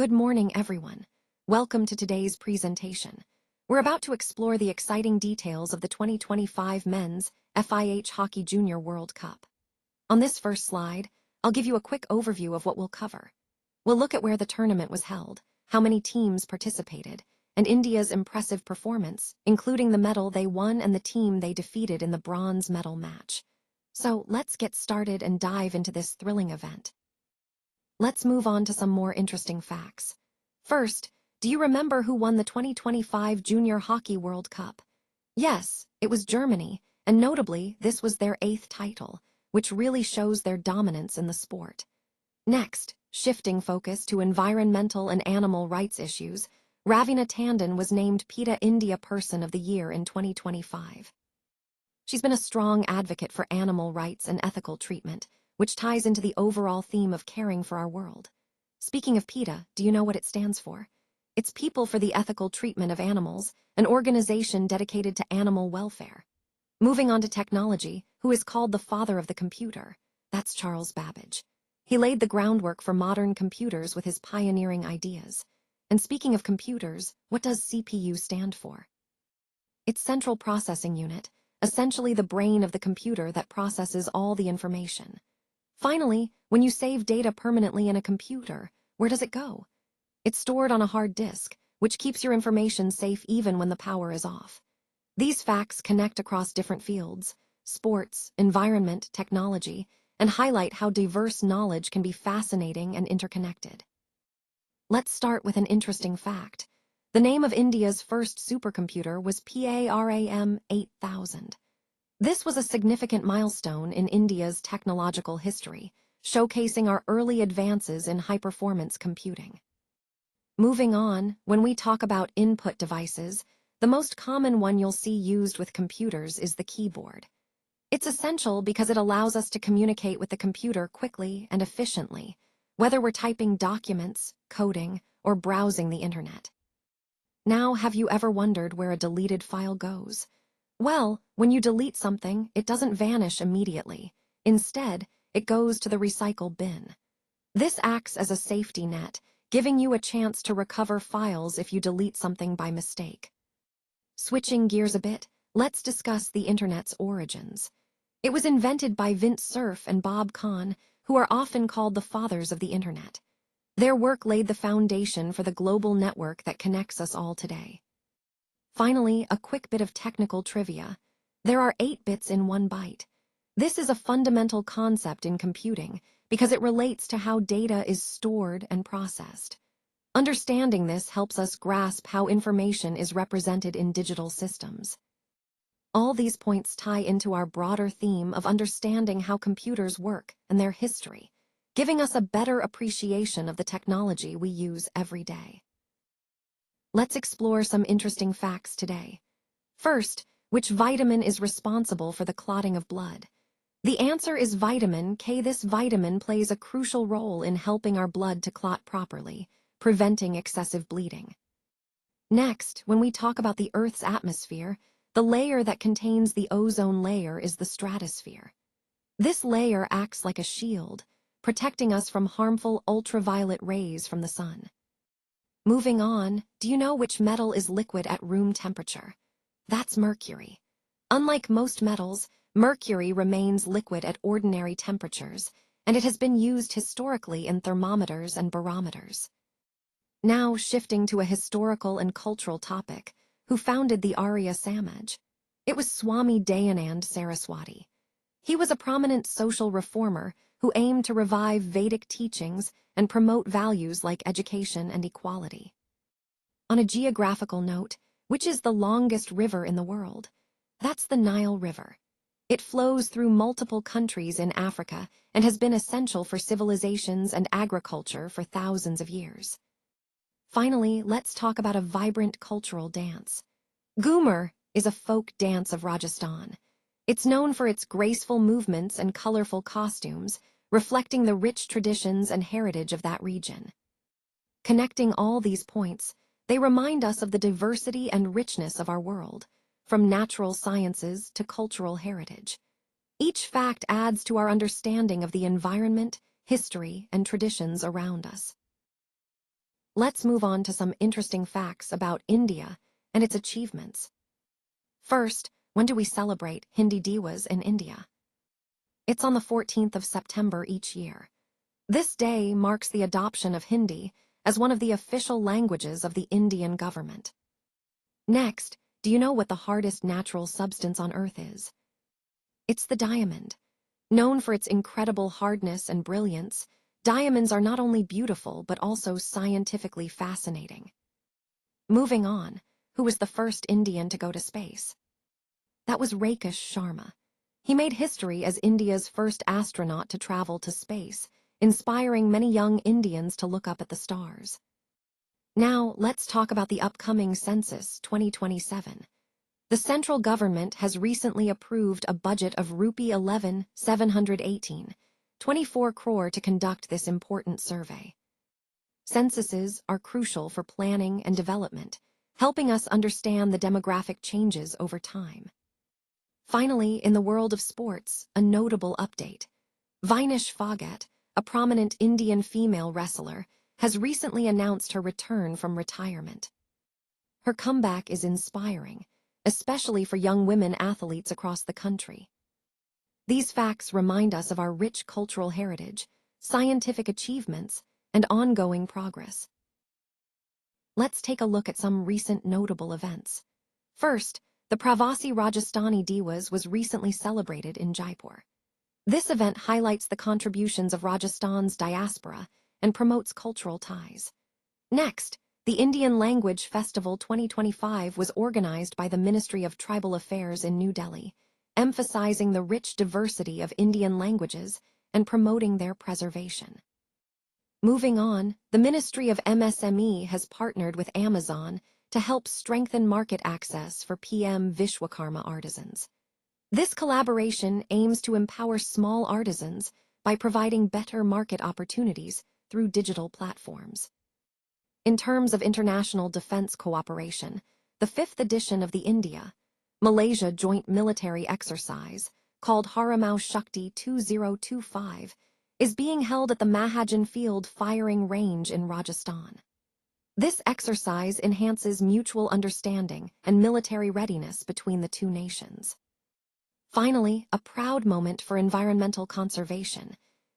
Good morning, everyone. Welcome to today's presentation. We're about to explore the exciting details of the 2025 Men's FIH Hockey Junior World Cup. On this first slide, I'll give you a quick overview of what we'll cover. We'll look at where the tournament was held, how many teams participated, and India's impressive performance, including the medal they won and the team they defeated in the bronze medal match. So let's get started and dive into this thrilling event. Let's move on to some more interesting facts. First, do you remember who won the 2025 Junior Hockey World Cup? Yes, it was Germany, and notably, this was their 8th title, which really shows their dominance in the sport. Next, shifting focus to environmental and animal rights issues, Ravina Tandon was named PETA India Person of the Year in 2025. She's been a strong advocate for animal rights and ethical treatment, which ties into the overall theme of caring for our world. Speaking of PETA, do you know what it stands for? It's People for the Ethical Treatment of Animals, an organization dedicated to animal welfare. Moving on to technology, who is called the father of the computer? That's Charles Babbage. He laid the groundwork for modern computers with his pioneering ideas. And speaking of computers, what does CPU stand for? It's Central Processing Unit, essentially the brain of the computer that processes all the information. Finally, when you save data permanently in a computer, where does it go? It's stored on a hard disk, which keeps your information safe even when the power is off. These facts connect across different fields, sports, environment, technology, and highlight how diverse knowledge can be fascinating and interconnected. Let's start with an interesting fact. The name of India's first supercomputer was PARAM 8000. This was a significant milestone in India's technological history, showcasing our early advances in high-performance computing. Moving on, when we talk about input devices, the most common one you'll see used with computers is the keyboard. It's essential because it allows us to communicate with the computer quickly and efficiently, whether we're typing documents, coding, or browsing the internet. Now, have you ever wondered where a deleted file goes? Well, when you delete something, it doesn't vanish immediately. Instead, it goes to the recycle bin. This acts as a safety net, giving you a chance to recover files if you delete something by mistake. Switching gears a bit, let's discuss the Internet's origins. It was invented by Vint Cerf and Bob Kahn, who are often called the fathers of the Internet. Their work laid the foundation for the global network that connects us all today. Finally, a quick bit of technical trivia. There are 8 bits in 1 byte. This is a fundamental concept in computing because it relates to how data is stored and processed. Understanding this helps us grasp how information is represented in digital systems. All these points tie into our broader theme of understanding how computers work and their history, giving us a better appreciation of the technology we use every day. Let's explore some interesting facts today. First, which vitamin is responsible for the clotting of blood? The answer is vitamin K. This vitamin plays a crucial role in helping our blood to clot properly, preventing excessive bleeding. Next, when we talk about the Earth's atmosphere, the layer that contains the ozone layer is the stratosphere. This layer acts like a shield, protecting us from harmful ultraviolet rays from the sun. Moving on, do you know which metal is liquid at room temperature? That's mercury. Unlike most metals, mercury remains liquid at ordinary temperatures, and it has been used historically in thermometers and barometers. Now shifting to a historical and cultural topic, who founded the Arya Samaj? It was Swami Dayanand Saraswati. He was a prominent social reformer who aimed to revive Vedic teachings and promote values like education and equality. On a geographical note, which is the longest river in the world? That's the Nile River. It flows through multiple countries in Africa and has been essential for civilizations and agriculture for thousands of years. Finally, let's talk about a vibrant cultural dance. Ghumar is a folk dance of Rajasthan. It's known for its graceful movements and colorful costumes, reflecting the rich traditions and heritage of that region. Connecting all these points, they remind us of the diversity and richness of our world, from natural sciences to cultural heritage. Each fact adds to our understanding of the environment, history, and traditions around us. Let's move on to some interesting facts about India and its achievements. First, when do we celebrate Hindi Divas in India? It's on the 14th of September each year. This day marks the adoption of Hindi as one of the official languages of the Indian government. Next, do you know what the hardest natural substance on Earth is? It's the diamond. Known for its incredible hardness and brilliance, diamonds are not only beautiful but also scientifically fascinating. Moving on, who was the first Indian to go to space? That was Rakesh Sharma. He made history as India's first astronaut to travel to space, inspiring many young Indians to look up at the stars. Now, let's talk about the upcoming Census 2027. The central government has recently approved a budget of Rupee 11,718, 24 crore to conduct this important survey. Censuses are crucial for planning and development, helping us understand the demographic changes over time. Finally, in the world of sports, a notable update. Vinesh Phogat, a prominent Indian female wrestler, has recently announced her return from retirement. Her comeback is inspiring, especially for young women athletes across the country. These facts remind us of our rich cultural heritage, scientific achievements, and ongoing progress. Let's take a look at some recent notable events. First, the Pravasi Rajasthani Divas was recently celebrated in Jaipur. This event highlights the contributions of Rajasthan's diaspora and promotes cultural ties. Next, the Indian Language Festival 2025 was organized by the Ministry of Tribal Affairs in New Delhi, emphasizing the rich diversity of Indian languages and promoting their preservation. Moving on, the Ministry of MSME has partnered with Amazon to help strengthen market access for PM Vishwakarma artisans. This collaboration aims to empower small artisans by providing better market opportunities through digital platforms. In terms of international defense cooperation, the 5th edition of the India-Malaysia Joint Military Exercise, called Harimau Shakti 2025, is being held at the Mahajan Field Firing Range in Rajasthan. This exercise enhances mutual understanding and military readiness between the two nations. Finally, a proud moment for environmental conservation.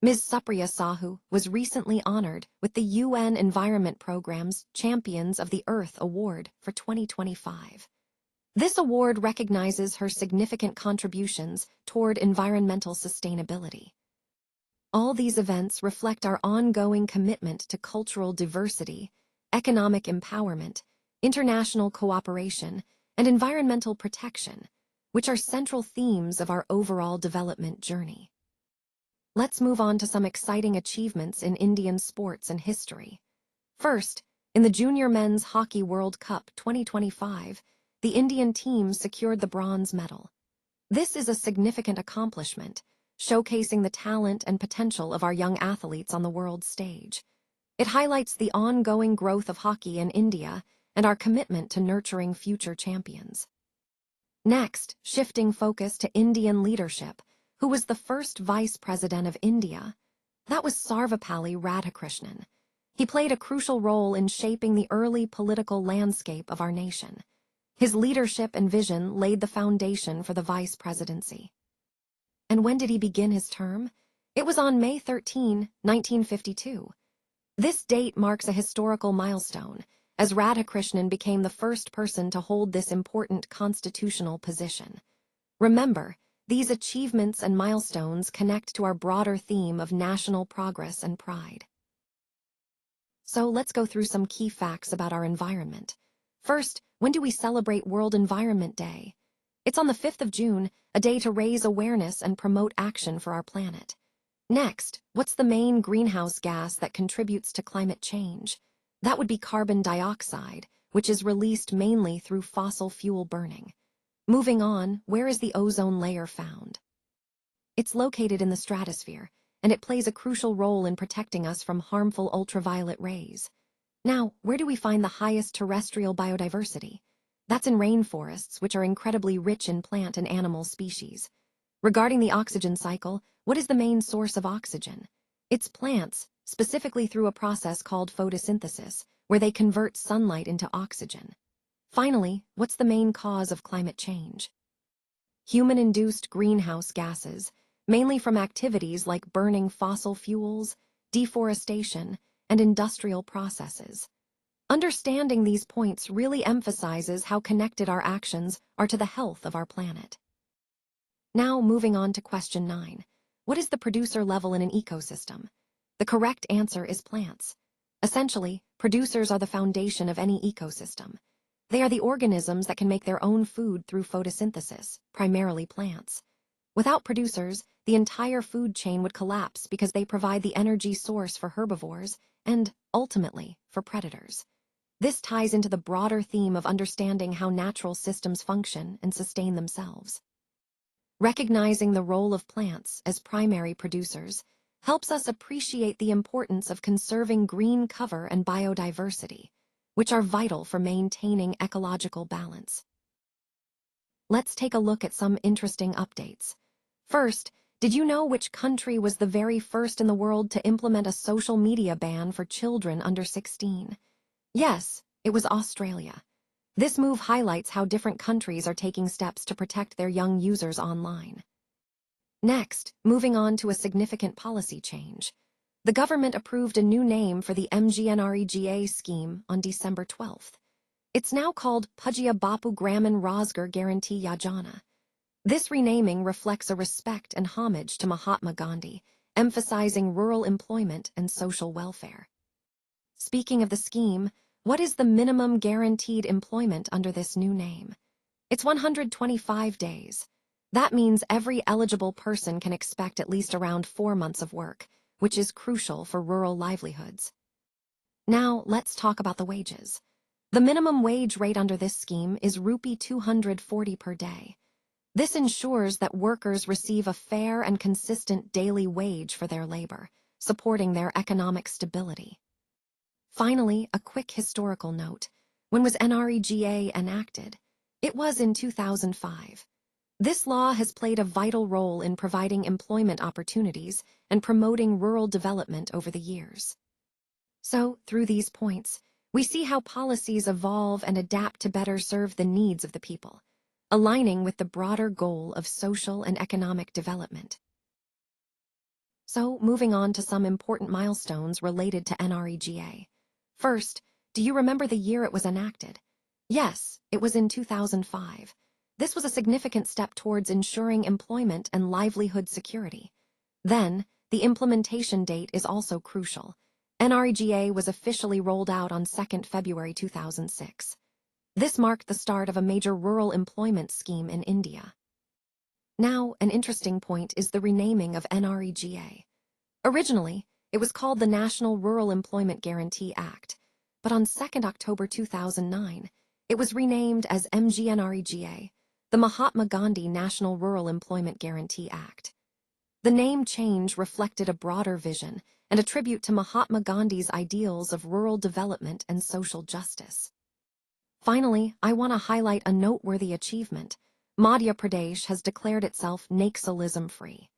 Ms. Supriya Sahu was recently honored with the UN Environment Programme's Champions of the Earth Award for 2025. This award recognizes her significant contributions toward environmental sustainability. All these events reflect our ongoing commitment to cultural diversity, economic empowerment, international cooperation, and environmental protection, which are central themes of our overall development journey. Let's move on to some exciting achievements in Indian sports and history. First, in the Junior Men's Hockey World Cup 2025, the Indian team secured the bronze medal. This is a significant accomplishment, showcasing the talent and potential of our young athletes on the world stage. It highlights the ongoing growth of hockey in India and our commitment to nurturing future champions. Next, shifting focus to Indian leadership, who was the first Vice President of India? That was Sarvepalli Radhakrishnan. He played a crucial role in shaping the early political landscape of our nation. His leadership and vision laid the foundation for the vice presidency. And when did he begin his term? It was on May 13, 1952. This date marks a historical milestone, as Radhakrishnan became the first person to hold this important constitutional position. Remember, these achievements and milestones connect to our broader theme of national progress and pride. So let's go through some key facts about our environment. First, when do we celebrate World Environment Day? It's on the 5th of June, a day to raise awareness and promote action for our planet. Next, what's the main greenhouse gas that contributes to climate change? That would be carbon dioxide, which is released mainly through fossil fuel burning. Moving on, where is the ozone layer found? It's located in the stratosphere, and it plays a crucial role in protecting us from harmful ultraviolet rays. Now, where do we find the highest terrestrial biodiversity? That's in rainforests, which are incredibly rich in plant and animal species. Regarding the oxygen cycle, what is the main source of oxygen? It's plants, specifically through a process called photosynthesis, where they convert sunlight into oxygen. Finally, what's the main cause of climate change? Human-induced greenhouse gases, mainly from activities like burning fossil fuels, deforestation, and industrial processes. Understanding these points really emphasizes how connected our actions are to the health of our planet. Now, moving on to question 9. What is the producer level in an ecosystem? The correct answer is plants. Essentially, producers are the foundation of any ecosystem. They are the organisms that can make their own food through photosynthesis, primarily plants. Without producers, the entire food chain would collapse because they provide the energy source for herbivores and, ultimately, for predators. This ties into the broader theme of understanding how natural systems function and sustain themselves. Recognizing the role of plants as primary producers helps us appreciate the importance of conserving green cover and biodiversity, which are vital for maintaining ecological balance. Let's take a look at some interesting updates. First, did you know which country was the very first in the world to implement a social media ban for children under 16? Yes, it was Australia. This move highlights how different countries are taking steps to protect their young users online. Next, moving on to a significant policy change. The government approved a new name for the MGNREGA scheme on December 12th. It's now called Pujya Bapu Gramin Rozgar Guarantee Yojana. This renaming reflects a respect and homage to Mahatma Gandhi, emphasizing rural employment and social welfare. Speaking of the scheme, what is the minimum guaranteed employment under this new name? It's 125 days. That means every eligible person can expect at least around 4 months of work, which is crucial for rural livelihoods. Now, let's talk about the wages. The minimum wage rate under this scheme is Rupee 240 per day. This ensures that workers receive a fair and consistent daily wage for their labor, supporting their economic stability. Finally, a quick historical note. When was NREGA enacted? It was in 2005. This law has played a vital role in providing employment opportunities and promoting rural development over the years. So, through these points, we see how policies evolve and adapt to better serve the needs of the people, aligning with the broader goal of social and economic development. So, moving on to some important milestones related to NREGA. First, do you remember the year it was enacted? Yes, it was in 2005. This was a significant step towards ensuring employment and livelihood security. Then, the implementation date is also crucial. NREGA was officially rolled out on 2nd February 2006. This marked the start of a major rural employment scheme in India. Now, an interesting point is the renaming of NREGA. Originally, it was called the National Rural Employment Guarantee Act, but on 2nd October 2009, it was renamed as MGNREGA, the Mahatma Gandhi National Rural Employment Guarantee Act. The name change reflected a broader vision and a tribute to Mahatma Gandhi's ideals of rural development and social justice. Finally, I want to highlight a noteworthy achievement. Madhya Pradesh has declared itself Naxalism-free.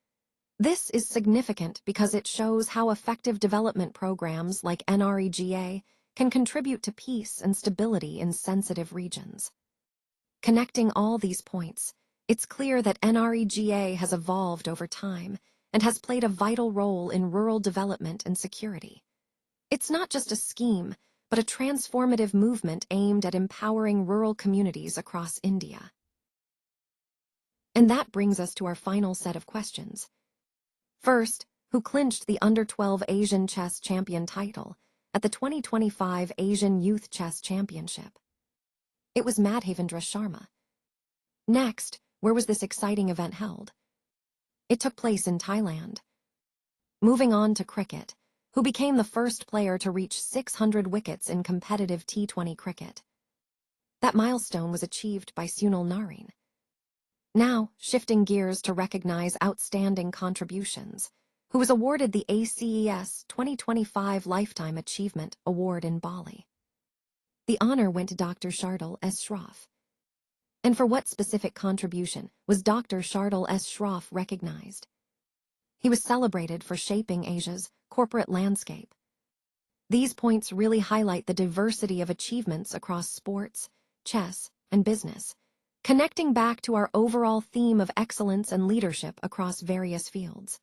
This is significant because it shows how effective development programs like NREGA can contribute to peace and stability in sensitive regions. Connecting all these points, it's clear that NREGA has evolved over time and has played a vital role in rural development and security. It's not just a scheme, but a transformative movement aimed at empowering rural communities across India. And that brings us to our final set of questions. First, who clinched the Under-12 Asian Chess Champion title at the 2025 Asian Youth Chess Championship? It was Madhavendra Sharma. Next, where was this exciting event held? It took place in Thailand. Moving on to cricket, who became the first player to reach 600 wickets in competitive T20 cricket? That milestone was achieved by Sunil Narine. Now, shifting gears to recognize outstanding contributions, who was awarded the ACES 2025 Lifetime Achievement Award in Bali. The honor went to Dr. Shardul S. Shroff. And for what specific contribution was Dr. Shardul S. Shroff recognized? He was celebrated for shaping Asia's corporate landscape. These points really highlight the diversity of achievements across sports, chess, and business, connecting back to our overall theme of excellence and leadership across various fields.